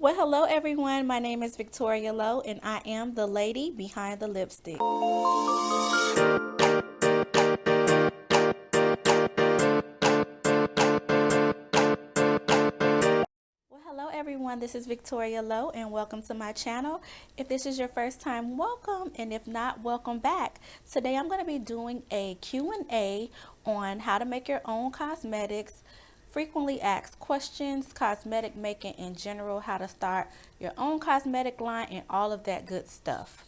Well, hello everyone. My name is Victoria Lowe and I am the lady behind the lipstick. Well, hello everyone. This is Victoria Lowe and welcome to my channel. If this is your first time, welcome, and if not, welcome back. Today I'm going to be doing a Q&A on how to make your own cosmetics, frequently asked questions, cosmetic making in general, how to start your own cosmetic line, and all of that good stuff.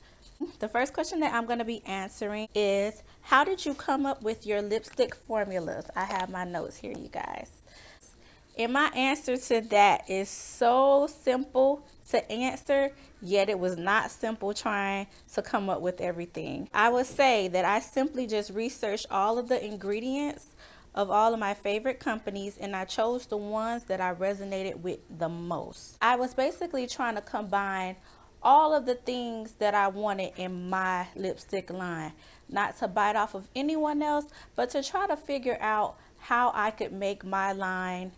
The first question that I'm going to be answering is, how did you come up with your lipstick formulas? I have my notes here, you guys. And my answer to that is so simple to answer, yet it was not simple trying to come up with everything. I would say that I simply just researched all of the ingredients of all of my favorite companies, and I chose the ones that I resonated with the most. I was basically trying to combine all of the things that I wanted in my lipstick line, not to bite off of anyone else, but to try to figure out how I could make my line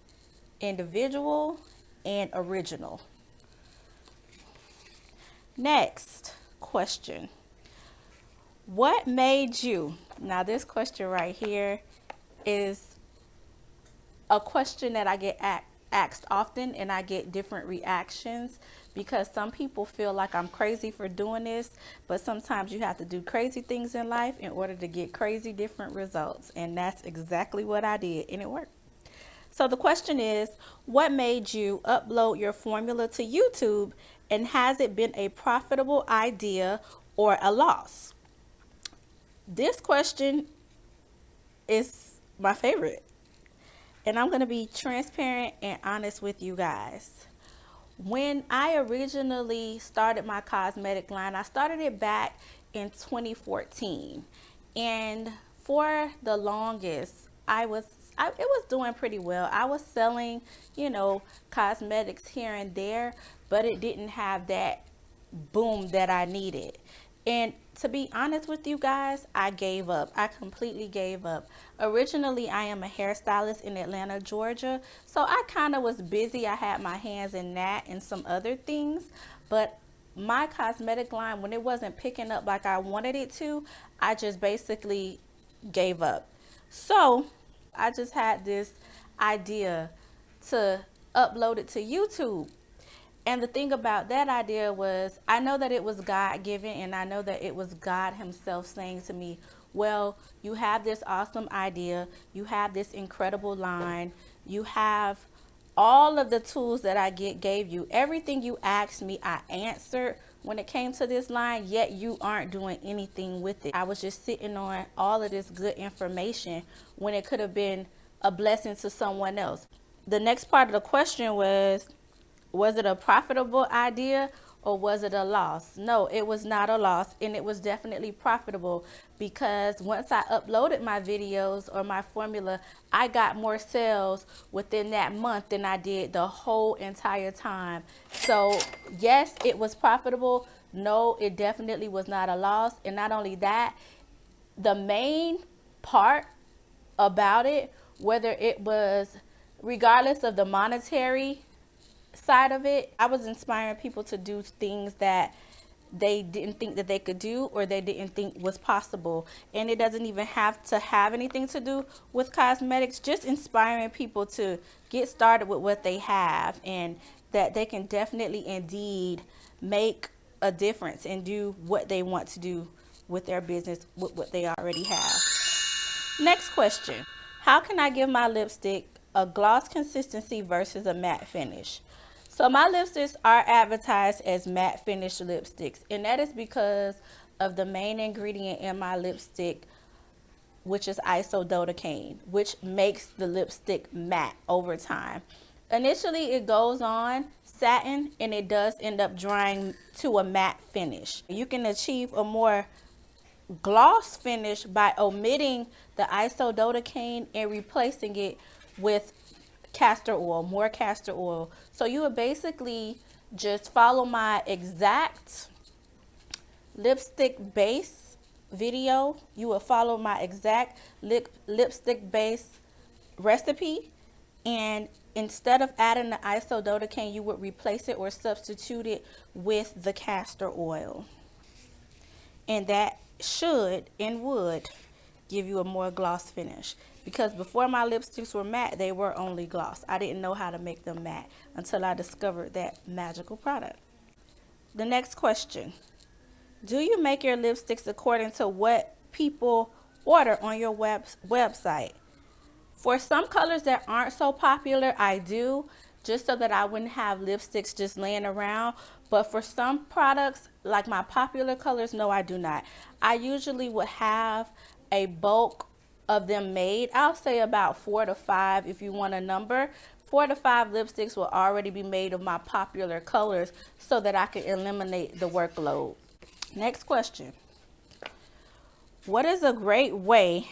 individual and original. Next question. What made you? Now this question right here is a question that I get asked often, and I get different reactions because some people feel like I'm crazy for doing this, but sometimes you have to do crazy things in life in order to get crazy different results, and that's exactly what I did, and it worked. So the question is, what made you upload your formula to YouTube, and has it been a profitable idea or a loss? This question is my favorite, and I'm going to be transparent and honest with you guys. When I originally started my cosmetic line, I started it back in 2014, and for the longest it was doing pretty well. I was selling, cosmetics here and there, but it didn't have that boom that I needed. And to be honest with you guys, I gave up. I completely gave up. Originally, I am a hairstylist in Atlanta, Georgia, so I kind of was busy. I had my hands in that and some other things, but my cosmetic line, when it wasn't picking up like I wanted it to, I just basically gave up. So I just had this idea to upload it to YouTube. And the thing about that idea was, I know that it was God-given, and I know that it was God himself saying to me, well, you have this awesome idea, you have this incredible line, you have all of the tools that I gave you. Everything you asked me, I answered when it came to this line, yet you aren't doing anything with it. I was just sitting on all of this good information when it could have been a blessing to someone else. The next part of the question was it a profitable idea or was it a loss? No, it was not a loss, and it was definitely profitable, because once I uploaded my videos or my formula, I got more sales within that month than I did the whole entire time. So yes, it was profitable. No, it definitely was not a loss. And not only that, the main part about it, whether it was, regardless of the monetary side of it, I was inspiring people to do things that they didn't think that they could do, or they didn't think was possible. And it doesn't even have to have anything to do with cosmetics, just inspiring people to get started with what they have, and that they can definitely indeed make a difference and do what they want to do with their business with what they already have. Next question. How can I give my lipstick a gloss consistency versus a matte finish? So my lipsticks are advertised as matte finish lipsticks, and that is because of the main ingredient in my lipstick, which is isododecane, which makes the lipstick matte over time. Initially, it goes on satin, and it does end up drying to a matte finish. You can achieve a more gloss finish by omitting the isododecane and replacing it with castor oil, more castor oil. So you would basically just follow my exact lipstick base video. You will follow my exact lipstick base recipe, and instead of adding the isododecane, you would replace it or substitute it with the castor oil. And that should and would give you a more gloss finish. Because before my lipsticks were matte, they were only gloss. I didn't know how to make them matte until I discovered that magical product. The next question. Do you make your lipsticks according to what people order on your website? For some colors that aren't so popular, I do, just so that I wouldn't have lipsticks just laying around. But for some products, like my popular colors, no, I do not. I usually would have a bulk of them made. I'll say about 4 to 5 if you want a number. 4 to 5 lipsticks will already be made of my popular colors so that I can eliminate the workload. Next question. What is a great way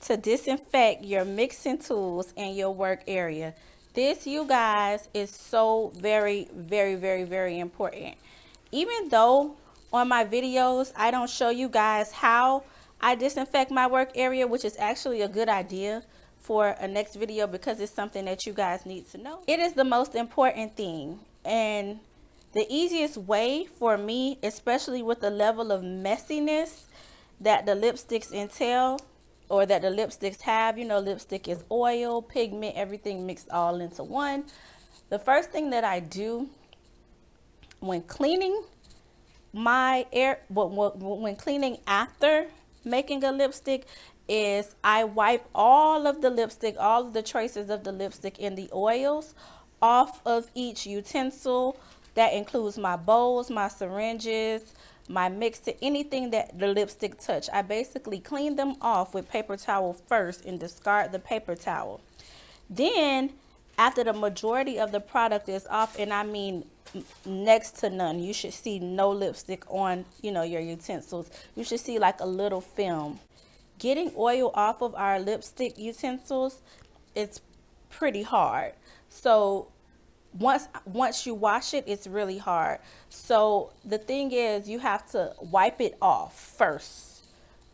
to disinfect your mixing tools in your work area? This, you guys, is so very, very, very, very important. Even though on my videos I don't show you guys how I disinfect my work area, which is actually a good idea for a next video because it's something that you guys need to know. It is the most important thing, and the easiest way for me, especially with the level of messiness that the lipsticks entail, or that the lipsticks have, you know, lipstick is oil, pigment, everything mixed all into one. The first thing that I do when cleaning when cleaning after making a lipstick is I wipe all of the lipstick, all of the traces of the lipstick and the oils off of each utensil. That includes my bowls, my syringes, my mixer, anything that the lipstick touch. I basically clean them off with paper towel first and discard the paper towel. Then after the majority of the product is off, and I mean next to none, you should see no lipstick on, you know, your utensils. You should see like a little film. Getting oil off of our lipstick utensils is pretty hard. So once you wash it, it's really hard. So the thing is, you have to wipe it off first.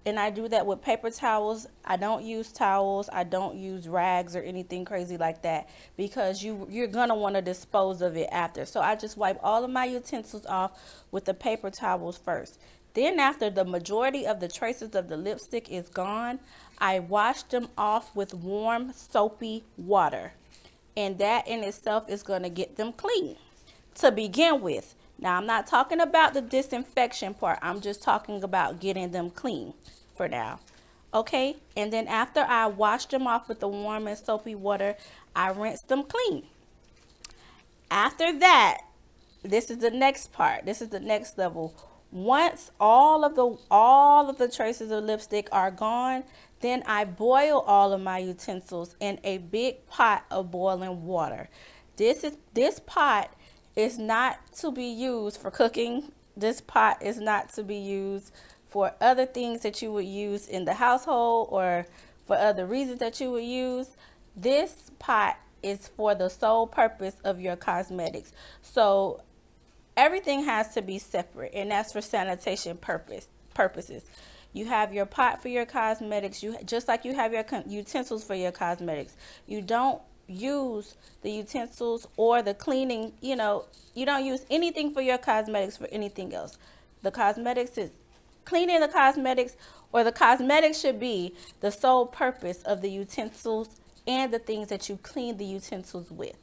And I do that with paper towels. I don't use towels. I don't use rags or anything crazy like that, because you're gonna want to dispose of it after. So I just wipe all of my utensils off with the paper towels first. Then after the majority of the traces of the lipstick is gone, I wash them off with warm soapy water. And that in itself is going to get them clean to begin with. Now, I'm not talking about the disinfection part. I'm just talking about getting them clean for now. Okay? And then after I wash them off with the warm and soapy water, I rinse them clean. After that, this is the next part. This is the next level. Once all of the traces of lipstick are gone, then I boil all of my utensils in a big pot of boiling water. This pot is not to be used for cooking. This pot is not to be used for other things that you would use in the household or for other reasons that you would use. This pot is for the sole purpose of your cosmetics. So everything has to be separate, and that's for sanitation purposes. You have your pot for your cosmetics, just like you have your utensils for your cosmetics. You don't use the utensils or the cleaning, you don't use anything for your cosmetics for anything else. The cosmetics is cleaning the cosmetics, or the cosmetics should be the sole purpose of the utensils and the things that you clean the utensils with.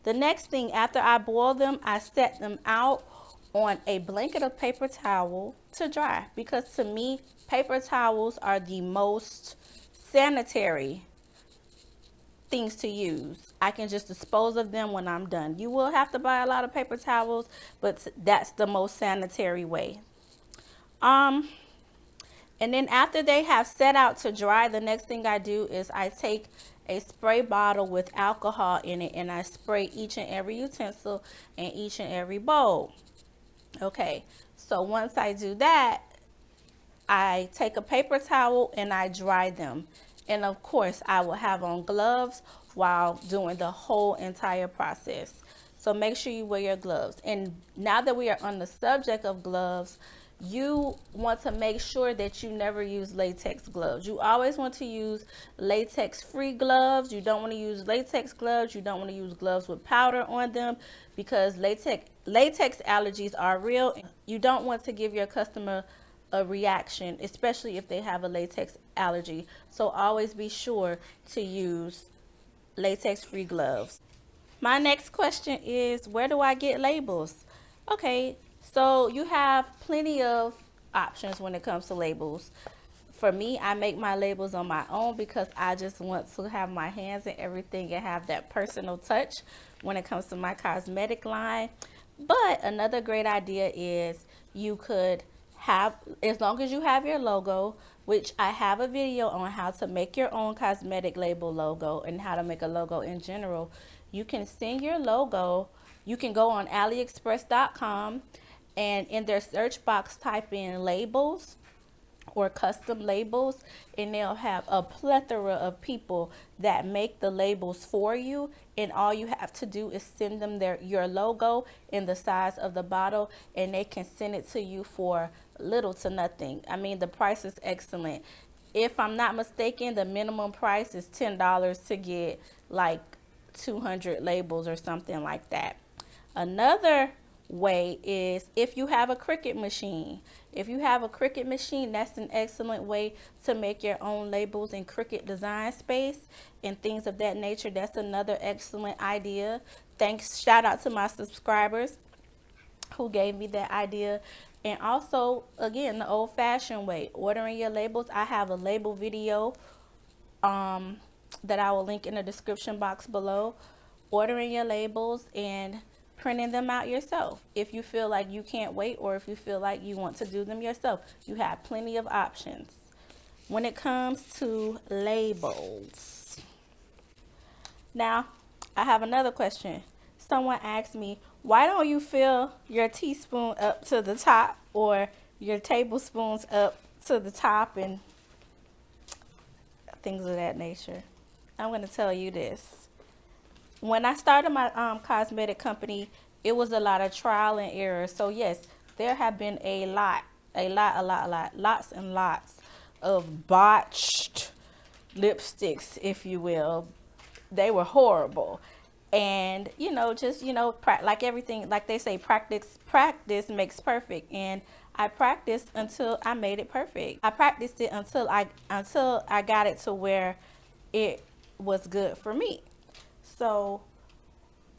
The next thing, after I boil them, I set them out on a blanket of paper towel to dry, because to me, paper towels are the most sanitary things to use. I can just dispose of them when I'm done. You will have to buy a lot of paper towels, but that's the most sanitary way. And then after they have set out to dry, the next thing I do is I take a spray bottle with alcohol in it, and I spray each and every utensil and each and every bowl. Okay, so once I do that, I take a paper towel and I dry them. And of course, I will have on gloves while doing the whole entire process. So make sure you wear your gloves. And now that we are on the subject of gloves, you want to make sure that you never use latex gloves. You always want to use latex free gloves. You don't want to use latex gloves. You don't want to use gloves with powder on them, because latex allergies are real. You don't want to give your customer a reaction, especially if they have a latex allergy. So always be sure to use latex free gloves. My next question is, where do I get labels? Okay, so you have plenty of options when it comes to labels. For me, I make my labels on my own because I just want to have my hands in everything and have that personal touch when it comes to my cosmetic line. But another great idea is you could have, as long as you have your logo, which I have a video on how to make your own cosmetic label logo and how to make a logo in general. You can send your logo. You can go on aliexpress.com and in their search box type in labels or custom labels, and they'll have a plethora of people that make the labels for you, and all you have to do is send them your logo in the size of the bottle, and they can send it to you for little to nothing. I mean, the price is excellent. If I'm not mistaken, the minimum price is $10 to get like 200 labels or something like that. Another way is if you have a Cricut machine. If you have a Cricut machine, that's an excellent way to make your own labels in Cricut Design Space and things of that nature. That's another excellent idea. Thanks, shout out to my subscribers who gave me that idea. And also, again, the old-fashioned way, ordering your labels. I have a label video that I will link in the description box below. Ordering your labels and printing them out yourself. If you feel like you can't wait, or if you feel like you want to do them yourself, you have plenty of options. When it comes to labels, now I have another question. Someone asked me, why don't you fill your teaspoon up to the top or your tablespoons up to the top and things of that nature? I'm going to tell you this. When I started my cosmetic company, it was a lot of trial and error. So yes, there have been lots and lots of botched lipsticks, if you will. They were horrible. And, like everything, like they say, practice makes perfect. And I practiced until I made it perfect. I practiced it until I got it to where it was good for me. So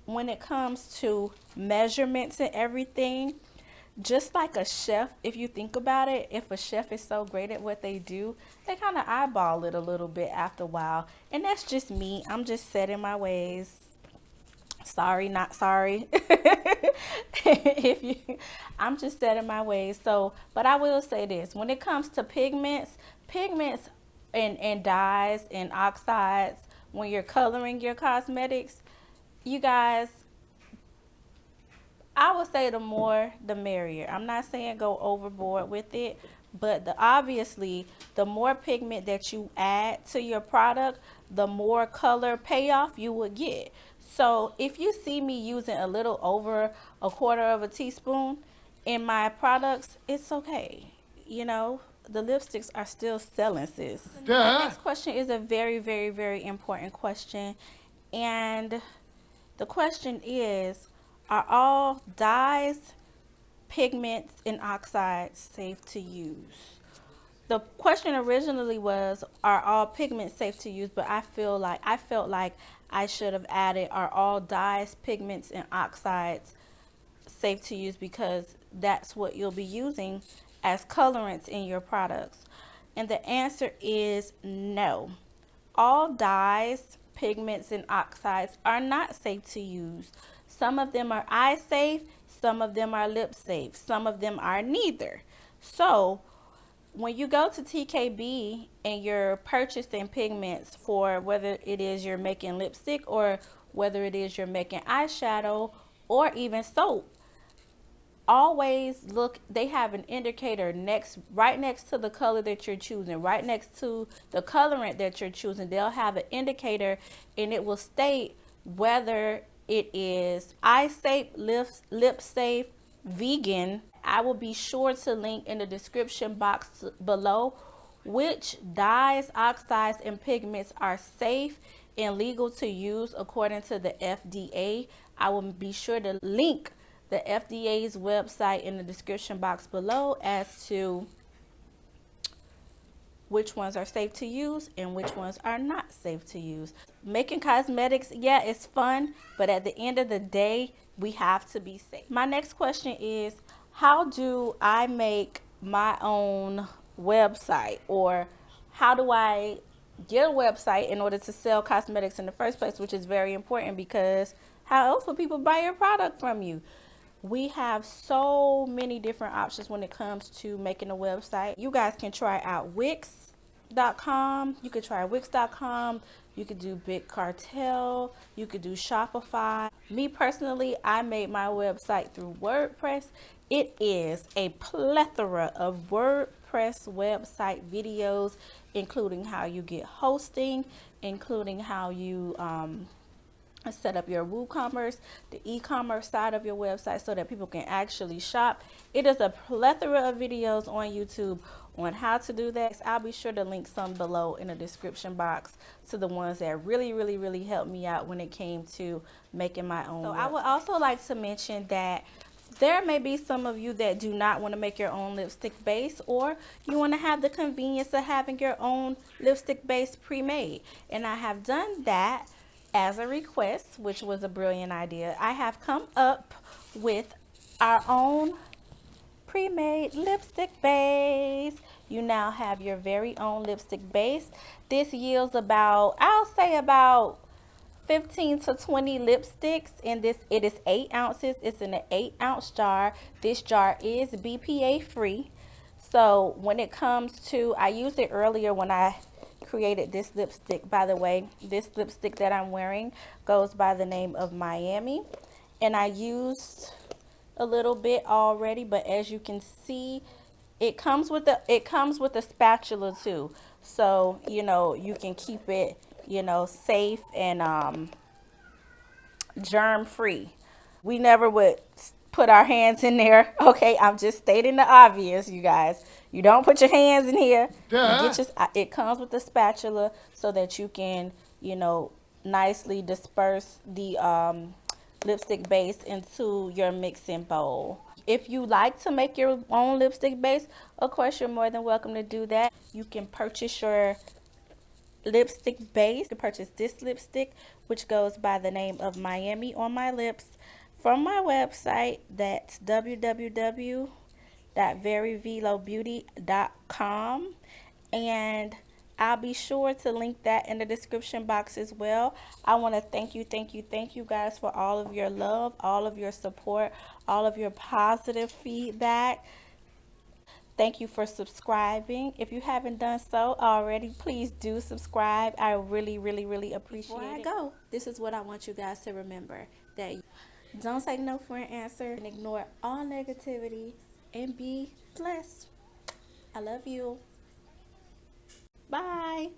when it comes to measurements and everything, just like a chef, if you think about it, if a chef is so great at what they do, they kind of eyeball it a little bit after a while. And that's just me. I'm just set in my ways. Sorry, not sorry. I'm just set in my ways. So, but I will say this, when it comes to pigments and dyes and oxides, when you're coloring your cosmetics, you guys, I would say the more the merrier. I'm not saying go overboard with it, but obviously the more pigment that you add to your product, the more color payoff you would get. So if you see me using a little over a quarter of a teaspoon in my products, it's okay. The lipsticks are still selling, sis. The next question is a very, very, very important question. And the question is, are all dyes, pigments, and oxides safe to use? The question originally was, are all pigments safe to use? But I felt like I should have added, are all dyes, pigments, and oxides safe to use, because that's what you'll be using as colorants in your products. And the answer is no. All dyes, pigments, and oxides are not safe to use. Some of them are eye safe, some of them are lip safe, some of them are neither. So when you go to TKB and you're purchasing pigments for whether it is you're making lipstick or whether it is you're making eyeshadow or even soap, always look, they have an indicator right next to the color that you're choosing, right next to the colorant that you're choosing. They'll have an indicator and it will state whether it is eye safe, lip safe, vegan. I will be sure to link in the description box below which dyes, oxides, and pigments are safe and legal to use according to the FDA. I will be sure to link the FDA's website in the description box below as to which ones are safe to use and which ones are not safe to use. Making cosmetics, yeah, it's fun, but at the end of the day, we have to be safe. My next question is, how do I make my own website, or how do I get a website in order to sell cosmetics in the first place, which is very important because how else will people buy your product from you? We have so many different options when it comes to making a website. You guys can try out Wix.com. You could try Wix.com. You could do Big Cartel. You could do Shopify. Me personally, I made my website through WordPress. It is a plethora of WordPress website videos, including how you get hosting, including how you set up your WooCommerce, the e-commerce side of your website so that people can actually shop. It is a plethora of videos on YouTube on how to do that. I'll be sure to link some below in the description box to the ones that really helped me out when it came to making my own website. I would also like to mention that there may be some of you that do not want to make your own lipstick base, or you want to have the convenience of having your own lipstick base pre-made. And I have done that as a request, which was a brilliant idea. I have come up with our own pre-made lipstick base. You now have your very own lipstick base. This yields about, I'll say about 15 to 20 lipsticks, and it is 8 ounces. It's in an 8-ounce jar. This jar is BPA free. So when it comes to, I used it earlier when I created this lipstick. By the way, this lipstick that I'm wearing goes by the name of Miami, and I used a little bit already, but as you can see, it comes with a spatula too, so you know you can keep it, you know, safe and germ free. We never would put our hands in there. Okay, I'm just stating the obvious, you guys. You don't put your hands in here. It comes with a spatula so that you can, you know, nicely disperse the lipstick base into your mixing bowl. If you like to make your own lipstick base, of course, you're more than welcome to do that. You can purchase your lipstick base. To purchase this lipstick, which goes by the name of Miami on my lips, from my website. That's www.VeryVeeloBeauty.com, and I'll be sure to link that in the description box as well. I want to thank you guys for all of your love, all of your support, all of your positive feedback. Thank you for subscribing. If you haven't done so already, please do subscribe. I really appreciate it. Before I go, this is what I want you guys to remember: that don't take no for an answer, and ignore all negativity, and be blessed. I love you. Bye.